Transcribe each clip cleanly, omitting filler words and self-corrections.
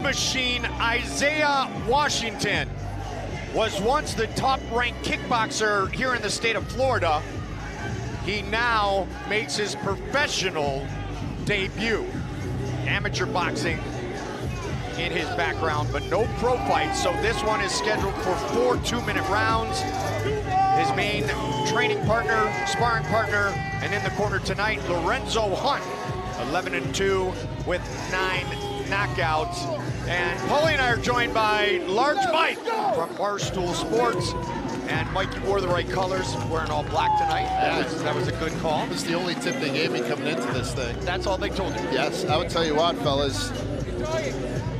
Machine Isaiah Washington was once the top-ranked kickboxer here in the state of Florida. He now makes his professional debut. Amateur boxing in his background, but no pro fights, so this one is scheduled for 4 2-minute rounds. His main training partner, sparring partner, and in the corner tonight, Lorenzo Hunt, 11-2 with 9 knockouts. And Paulie and I are joined by Large Mike from Barstool Sports. And Mike, you wore the right colors, wearing all black tonight. That was a good call. That was the only tip they gave me coming into this thing. That's all they told you? Yes, I would tell you what, fellas.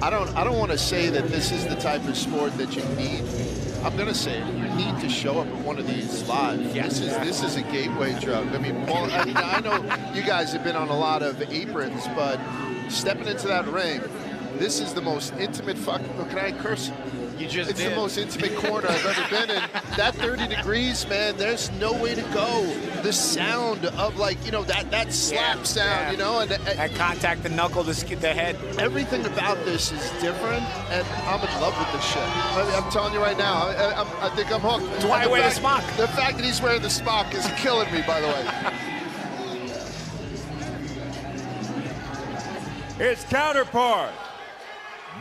I don't want to say that this is the type of sport that you need. I'm going to say it. You need to show up at one of these live. Yes. This is a gateway drug. I mean, Paul, I know you guys have been on a lot of aprons, but stepping into that ring, this is the most intimate can I curse? It's the most intimate corner I've ever been in. That 30 degrees, man, there's no way to go. The sound of, like, you know, that slap sound, you know, and that contact, the knuckle, the head. Everything about this is different, and I'm in love with this shit. I'm telling you right now, I think I'm hooked. That's why I wear the smock. The fact that he's wearing the smock is killing me, by the way. His counterpart,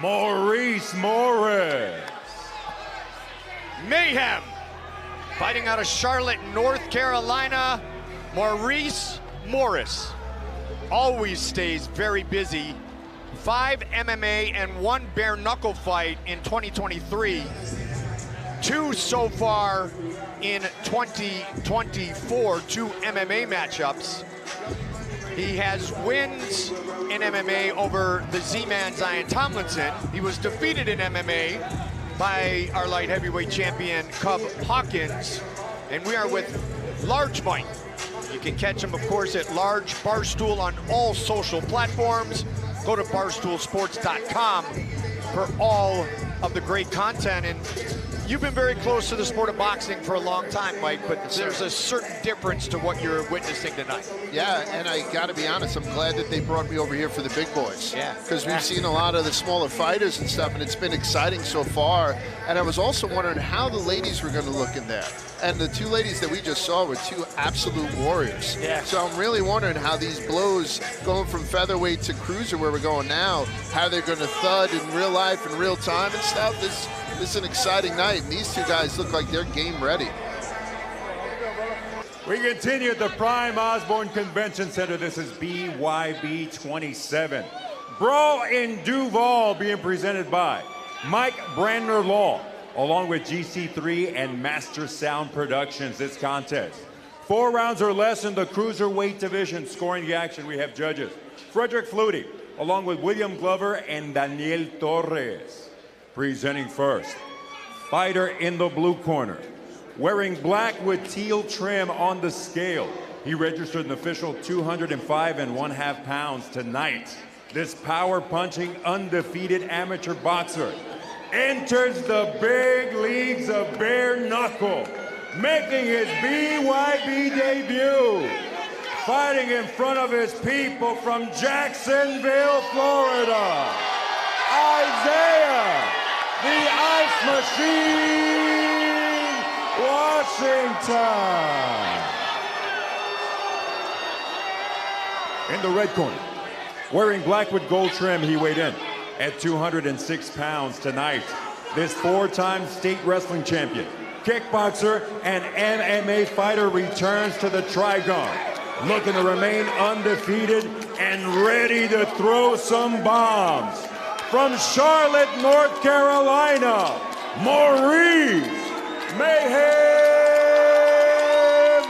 Maurice Morris. Mayhem, fighting out of Charlotte, North Carolina, Maurice Morris. Always stays very busy. 5 MMA and 1 bare knuckle fight in 2023. 2 so far in 2024, 2 MMA matchups. He has wins in MMA over the Z-Man Zion Tomlinson. He was defeated in MMA by our light heavyweight champion, Cub Hawkins. And we are with Large Mike. You can catch him, of course, at Large Barstool on all social platforms. Go to barstoolsports.com for all of the great content. And you've been very close to the sport of boxing for a long time, Mike, but there's a certain difference to what you're witnessing tonight. Yeah, and I gotta be honest, I'm glad that they brought me over here for the big boys. Yeah. Because we've seen a lot of the smaller fighters and stuff, and it's been exciting so far. And I was also wondering how the ladies were gonna look in there. And the 2 ladies that we just saw were 2 absolute warriors. Yeah. So I'm really wondering how these blows, going from featherweight to cruiser where we're going now, how they're gonna thud in real life, in real time and stuff. This is an exciting night, and these 2 guys look like they're game ready. We continue at the Prime Osborne Convention Center. This is BYB 27. Brawl in Duval being presented by Mike Brandner Law, along with GC3 and Master Sound Productions. This contest, 4 rounds or less in the cruiserweight division. Scoring the action, we have judges Frederick Flutie, along with William Glover and Daniel Torres. Presenting first, fighter in the blue corner, wearing black with teal trim on the scale. He registered an official 205½ pounds tonight. This power-punching, undefeated amateur boxer enters the big leagues of bare knuckle, making his BYB debut, fighting in front of his people from Jacksonville, Florida, Isaiah "The Ice Machine" Washington. In the red corner, wearing black with gold trim, he weighed in at 206 pounds tonight. This 4-time state wrestling champion, kickboxer, and MMA fighter returns to the Trigon, looking to remain undefeated and ready to throw some bombs. From Charlotte, North Carolina, Maurice "Mayhem"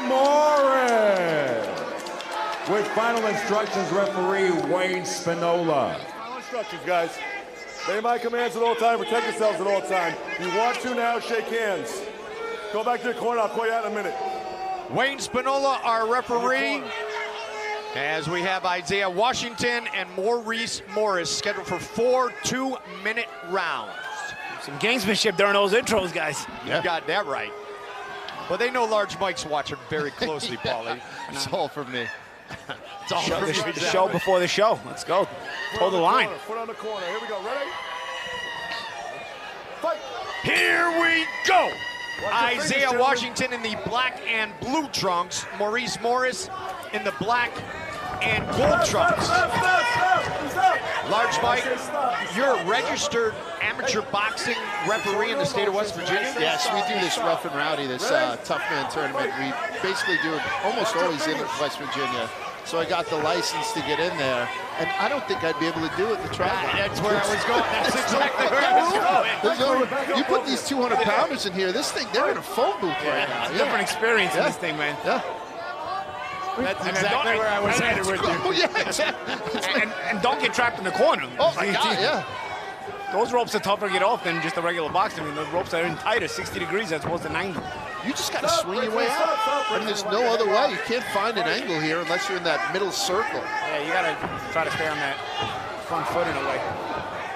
Morris. With final instructions, referee Wayne Spinola. Final instructions, guys. Obey my commands at all time. Protect yourselves at all time. You want to now, shake hands. Go back to the corner. I'll call you out in a minute. Wayne Spinola, our referee, as we have Isaiah Washington and Maurice Morris scheduled for 4 2-minute rounds. Some gamesmanship during those intros, guys. You got that right. Well, they know Large Mike's watching very closely, Paulie. It's all for me. It's all for me. The show before the show. Let's go. Hold the line. Foot on the corner. Here we go. Ready? 3, go! Isaiah Washington in the black and blue trunks. Maurice Morris in the black and gold trunks. Large Mike, you're a registered amateur boxing referee in the state of West Virginia? Yes, we do this rough and rowdy, this tough man tournament. We basically do it almost always in West Virginia. So I got the license to get in there, and I don't think I'd be able to do it the triathlon. That's where I was going. That's exactly where I was going. You put these 200-pounders in here, this thing, they're in a phone booth right now. It's a different experience in this thing, man. Yeah. That's exactly where I was headed with you. Oh, yeah, exactly. And don't get trapped in the corner. Oh, my God, yeah. Those ropes are tougher to get off than just a regular boxing. I mean, those ropes are in tighter, 60 degrees as opposed to 90. You just got to swing your way out. I mean, there's no other way. You can't find an angle here unless you're in that middle circle. Yeah, you got to try to stay on that front foot in a way.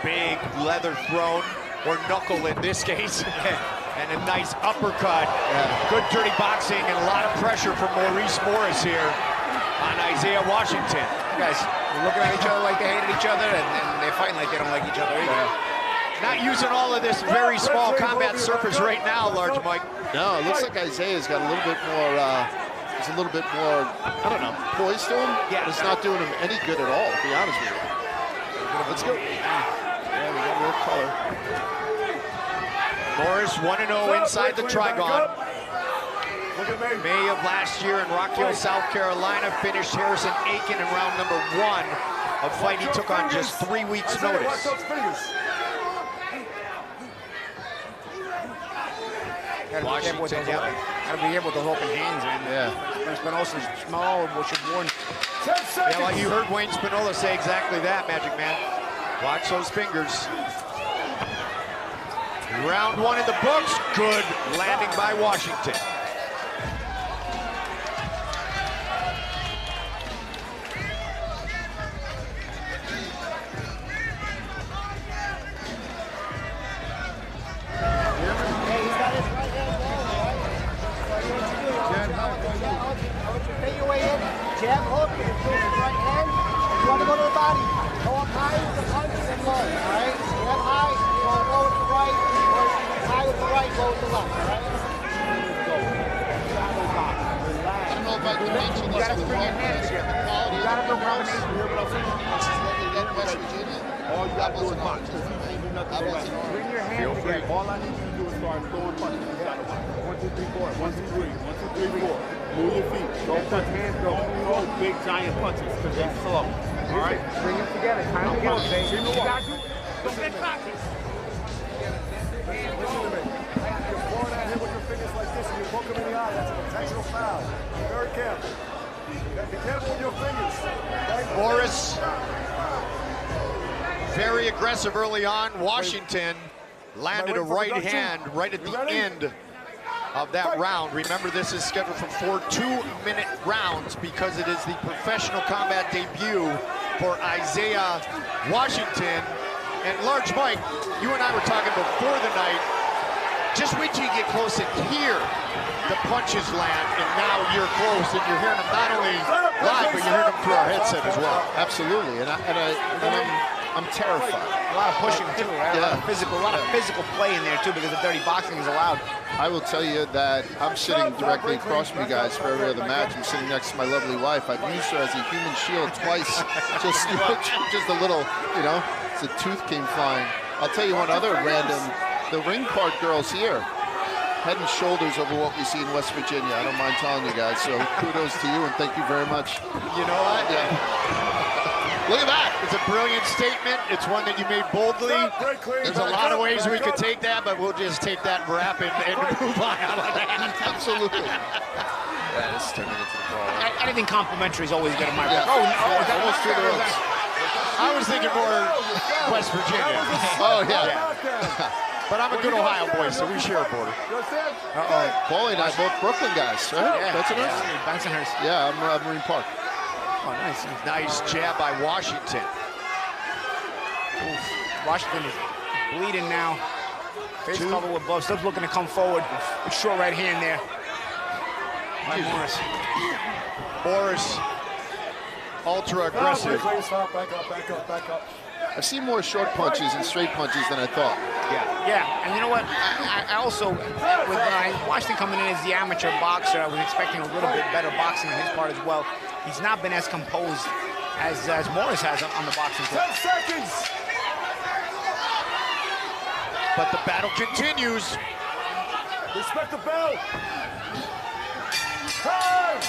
Big leather throne, or knuckle in this case. And a nice uppercut. Yeah. Good dirty boxing and a lot of pressure from Maurice Morris here on Isaiah Washington. You guys are looking at each other like they hated each other, and they're fighting like they don't like each other either. Not using all of this very small combat surface right now, Large Mike. No, it looks like Isaiah's got a little bit more, he's a little bit more, I don't know, poised to him. Yeah. But it's not doing him any good at all, to be honest with you. Let's go. Yeah, we got real color. Morris 1-0 inside the Trigon. May of last year in Rock Hill, South Carolina, finished Harrison Aiken in round number 1, a fight he took on just 3 weeks' notice. Washington, Gotta be able to open hands, man. Yeah. Spinosa's small, which is warn. Yeah, well, you heard Wayne Spinola say exactly that, Magic Man. Watch those fingers. Round 1 in the books. Good landing by Washington. Jab hook, and it goes with right hand. You want to go to the body. Go up high with the punch and low, all right? Jab high, go low with the right, go high with the right, low with the left, all right? Go. I don't know if I can mention this to the world, but the quality of the combination here, but I'll say this is what we get in West Virginia. All you got to do is punch. Bring your hands together. All I need you to do is start throwing punches. 1, 2, 3, 4. 1, 2, 3. 1, 2, 3, 4. Move your feet. Don't touch hands. Don't throw big giant punches because they're slow. All right? Bring them together. Time together. You got to do it. Don't get practice. Listen to me. You're blowing at him with your fingers like this and you poke him in the eye. That's an intentional foul. Be very careful. Be careful with your fingers. Morris, very aggressive early on. Washington landed a right hand right at the end of that round. Remember, this is scheduled for 4 2-minute rounds because it is the professional combat debut for Isaiah Washington. And Large Mike, you and I were talking before the night, just wait till you get close and hear the punches land, and now you're close and you're hearing them not only live, but you're hearing them through our headset as well. Absolutely, and I'm terrified. A lot of pushing too, right? Yeah. A lot of physical play in there too, because the dirty boxing is allowed. I will tell you that I'm sitting directly across from you guys for every other match. I'm sitting next to my lovely wife. I've used her as a human shield twice, just a little, you know, the tooth came flying. I'll tell you one other random, the ring part girls here, head and shoulders over what we see in West Virginia. I don't mind telling you guys, so kudos to you and thank you very much. You know what? Yeah. Look at that. It's a brilliant statement. It's one that you made boldly. There's a lot of ways we could take that, but we'll just take that wrap and move on out of that. Absolutely. Yeah, this is turning into the ball. Anything complimentary is always good in my book. Yeah. Oh, Almost through the ropes. I was thinking more West Virginia. Oh, yeah. But I'm a good Ohio boy, so we share a border. Paulie and I both Brooklyn guys, right? Yeah. Bensonhurst? Bensonhurst. Yeah, I'm Marine Park. Oh, nice. Nice jab by Washington. Oof. Washington is bleeding now. Face covered with blood. Still looking to come forward. With short right hand there. By Morris. Morris, ultra aggressive. Please stop. Back up. I've seen more short punches and straight punches than I thought. Yeah, and you know what? I also, with Washington coming in as the amateur boxer, I was expecting a little bit better boxing on his part as well. He's not been as composed as Morris has on the boxing court. 10 seconds! But the battle continues. Respect the bell! Time!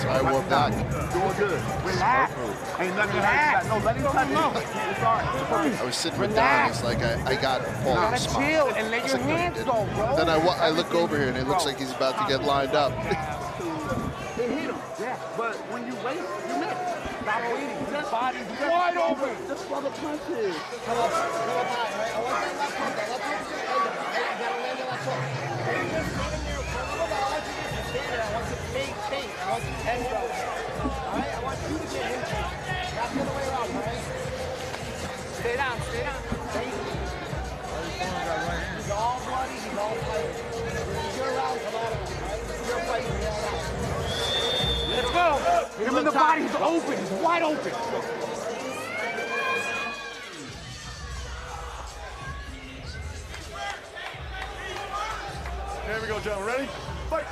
So I wore back. Doing good. Relax. Ain't nothing like No, let him touch it. It's all right. I was sitting with Don. It's like I got Paulie smile. Chill and let your hands go, bro. Then I look over here and it looks like he's about to get lined up. They hit him, yeah. But when you wait, you miss. Stop waiting. Just body's wide open. Just for the punches. Come up high, right? I want that left hook. That left hook. You gotta land the left hook. You just stand there. I want you to stand there. I want you to think. I want you to head go. All right? I want you to get him. Not the other way around, all right? Stay down. Stay. He's all bloody. He's all fighting. You're around. Come out of him, all right? You're fighting. Let's go. Hit him in the body. He's open. He's wide open. Here we go, gentlemen. Ready? Fight!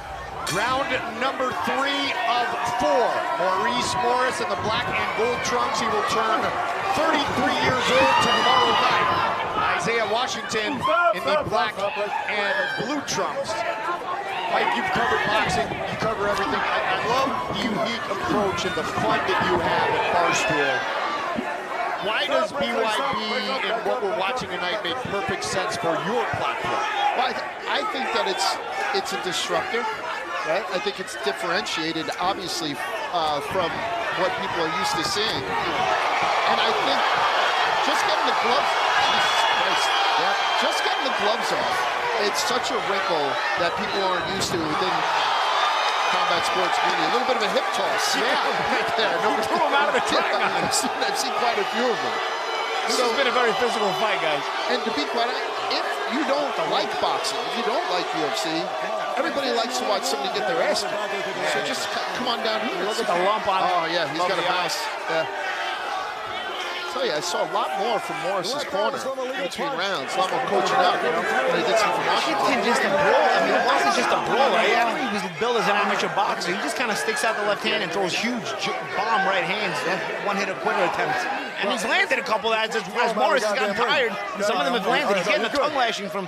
Round number 3 of 4. Maurice Morris in the black and gold trunks. He will turn 33 years old tomorrow night. Isaiah Washington in the black and blue trunks. Mike, you've covered boxing, you cover everything. I love the unique approach and the fun that you have at Barstool. Why does BYB and what we're watching tonight make perfect sense for your platform? Well, I think that it's a disruptor. Right? I think it's differentiated, obviously, from what people are used to seeing. And I think just getting the gloves, Jesus Christ, just getting the gloves off, it's such a wrinkle that people aren't used to within combat sports media. A little bit of a hip toss. Yeah, right there. Nobody threw him out of the octagon. I've seen quite a few of them. This has been a very physical fight, guys. And to be quite honest, if you don't like boxing, if you don't like UFC, everybody likes to watch somebody get their ass kicked. So just come on down here. Look at the lump on him. Oh, yeah, he's got a mouse. Yeah. I tell you, I saw a lot more from Morris's corner in between rounds. A lot more coaching up, you know, when he did some from Washington. Just a brawl. I mean, it wasn't just a brawl. After he was billed as an amateur boxer, he just kind of sticks out the left hand and throws huge bomb right hands, one-hitter quitter attempts. And he's landed a couple as Morris has gotten tired. Some of them have landed. He's getting a tongue lashing from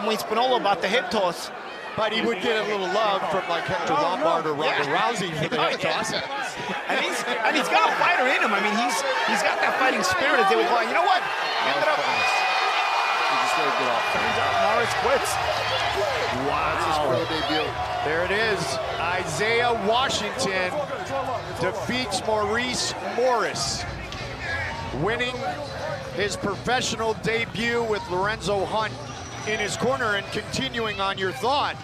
Wayne Spinola about the hip toss. But he would get a little love from like Hector Lombard or Ronda Rousey for the hip toss. And he's got a fighter in him. I mean, he's got that fighting spirit as they would call it. You know what? He ended up. He just let it get off. Turns out Morris quits. Wow. That's his pro debut. There it is. Isaiah Washington defeats Maurice Morris, winning his professional debut with Lorenzo Hunt in his corner. And continuing on your thought,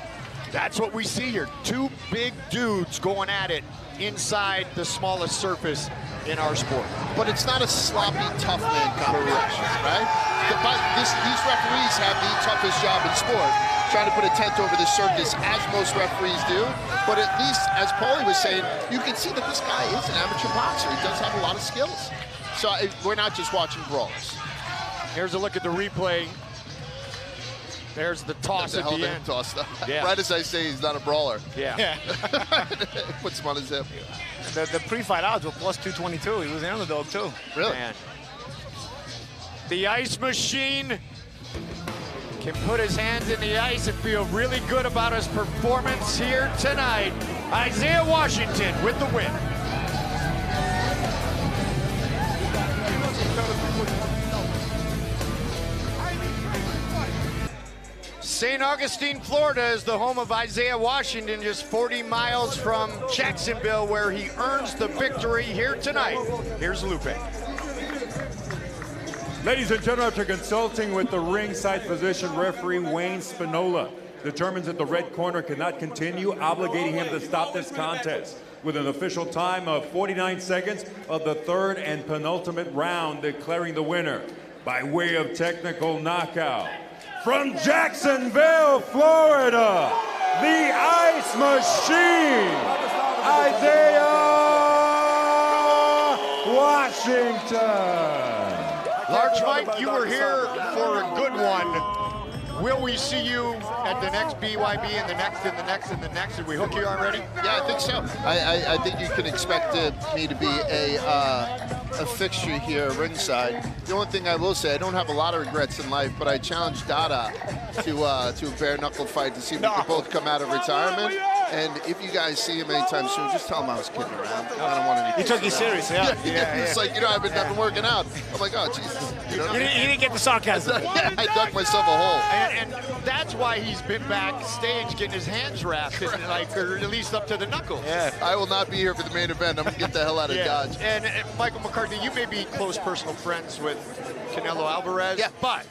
that's what we see here. Two big dudes going at it inside the smallest surface in our sport. But it's not a sloppy, tough man competition, right? These referees have the toughest job in sport, trying to put a tent over the circus, as most referees do. But at least, as Paulie was saying, you can see that this guy is an amateur boxer. He does have a lot of skills. So we're not just watching brawls. Here's a look at the replay. There's the toss at the end. Toss, though. Yeah. Right as I say, he's not a brawler. Yeah. Puts him on his hip. The pre-fight odds were plus 222. He was an underdog, too. Really? Man. The ice machine can put his hands in the ice and feel really good about his performance here tonight. Isaiah Washington with the win. St. Augustine, Florida is the home of Isaiah Washington, just 40 miles from Jacksonville, where he earns the victory here tonight. Here's Lupe. Ladies and gentlemen, after consulting with the ringside physician, referee Wayne Spinola determines that the red corner cannot continue, obligating him to stop this contest with an official time of 49 seconds of the third and penultimate round, declaring the winner by way of technical knockout, from Jacksonville, Florida, the Ice Machine, Isaiah Washington. Large Mike, you were here for a good one. Will we see you at the next BYB and the next and the next and the next? Did we hook you already? Yeah, I think so. I think you can expect me to be a fixture here ringside. The only thing I will say, I don't have a lot of regrets in life, but I challenged Dada to a bare knuckle fight to see if we could both come out of retirement. And if you guys see him anytime soon, just tell him I was kidding around. I don't want any. He took you serious, yeah. It's like, I've been working out. I'm like, oh, Jesus. You didn't get the sarcasm. Yeah, I dug myself a hole. And that's why he's been backstage getting his hands wrapped, or at least up to the knuckles. Yeah. I will not be here for the main event. I'm going to get the hell out of Dodge. And Michael McCarthy, you may be close personal friends with Canelo Alvarez, but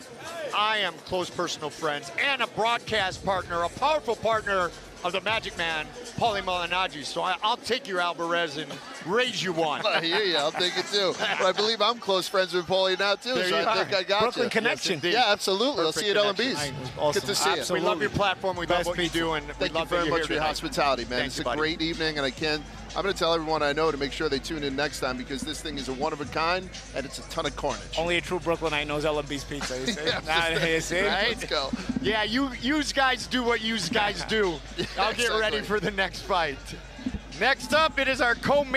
I am close personal friends and a broadcast partner, a powerful partner of the Magic Man, Paulie Malinaggi. So I'll take your Alvarez and raise you one. I hear you. I'll take it too. But I believe I'm close friends with Paulie now too. There so I think I got Brooklyn you. connection. Yeah, absolutely. I'll see you at LMB's. Awesome. Good to see you. We love your platform. We love what you do, and we Thank you love very that much you're for here your tonight. hospitality, man. Thanks, It's a great evening, and I'm going to tell everyone I know to make sure they tune in next time because this thing is a one of a kind, and it's a ton of carnage. Only a true Brooklynite knows LMB's pizza. You see? Yeah, see? Right? Let's go. Yeah, you guys do what you guys do. I'll get ready exactly. for the next fight. Next up, it is our co-main